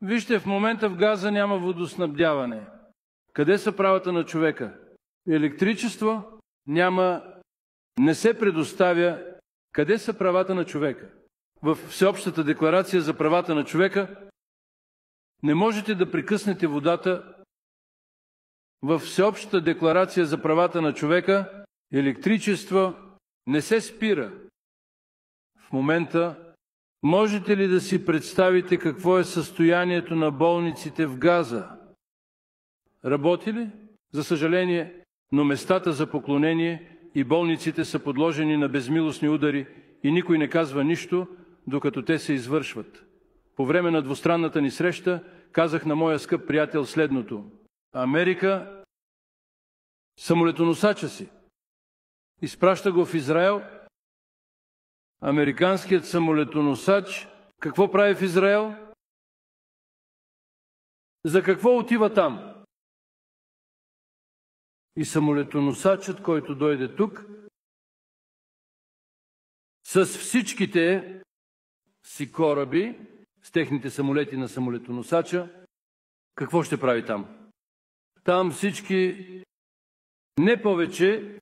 Вижте, в момента в Газа няма водоснабдяване. Къде са правата на човека? Електричество няма, не се предоставя. Къде са правата на човека? В Всеобщата декларация за правата на човека не можете да прекъснете водата. В Всеобщата декларация за правата на човека електричество не се спира. В момента можете ли да си представите какво е състоянието на болниците в Газа? Работи ли? За съжаление, но местата за поклонение и болниците са подложени на безмилостни удари и никой не казва нищо, докато те се извършват. По време на двустранната ни среща казах на моя скъп приятел следното. Америка самолетоносача си изпраща го в Израел. Американският самолетоносач какво прави в Израел? За какво отива там? И самолетоносачът, който дойде тук, с всичките си кораби, с техните самолети на самолетоносача, какво ще прави там? Там всички, не повече,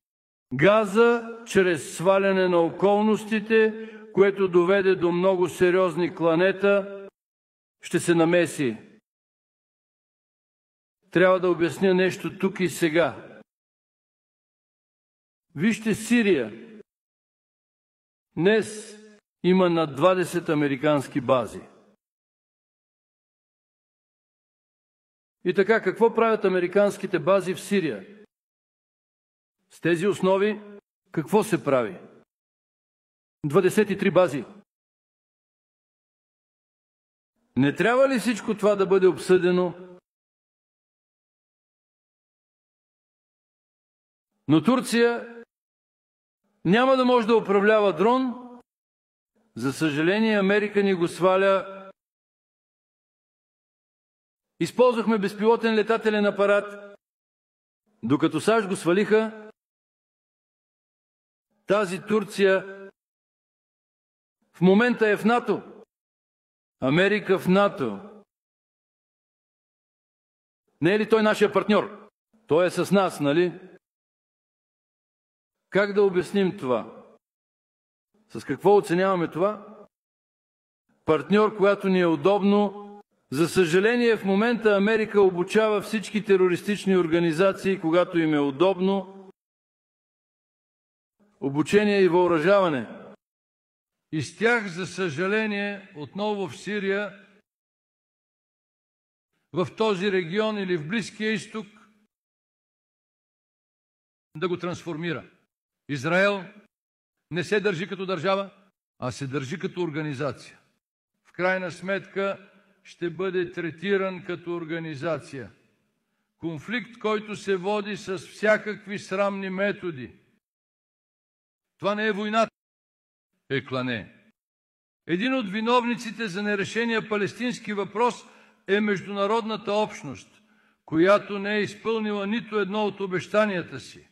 Газа, чрез сваляне на околностите, което доведе до много сериозни кланета, ще се намеси. Трябва да обясня нещо тук и сега. Вижте Сирия. Днес има над 20 американски бази. И така, какво правят американските бази в Сирия? С тези основи какво се прави? 23 бази. Не трябва ли всичко това да бъде обсъдено? Но Турция няма да може да управлява дрон. За съжаление, Америка ни го сваля. Използвахме безпилотен летателен апарат. Докато САЩ го свалиха, тази Турция в момента е в НАТО. Америка в НАТО. Не е ли той нашия партньор? Той е с нас, нали? Как да обясним това? С какво оценяваме това? Партньор, която ни е удобно. За съжаление, в момента Америка обучава всички терористични организации, когато им е удобно. Обучение и въоръжаване. И с тях, за съжаление, отново в Сирия, в този регион или в Близкия изток, да го трансформира. Израел не се държи като държава, а се държи като организация. В крайна сметка ще бъде третиран като организация. Конфликт, който се води с всякакви срамни методи. Това не е войната, е клане. Един от виновниците за нерешения палестински въпрос е международната общност, която не е изпълнила нито едно от обещанията си.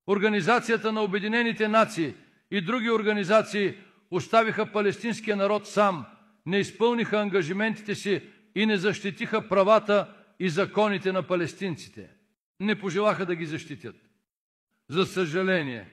Организацията на Обединените нации и други организации оставиха палестинския народ сам, не изпълниха ангажиментите си и не защитиха правата и законите на палестинците. Не пожелаха да ги защитят. За съжаление,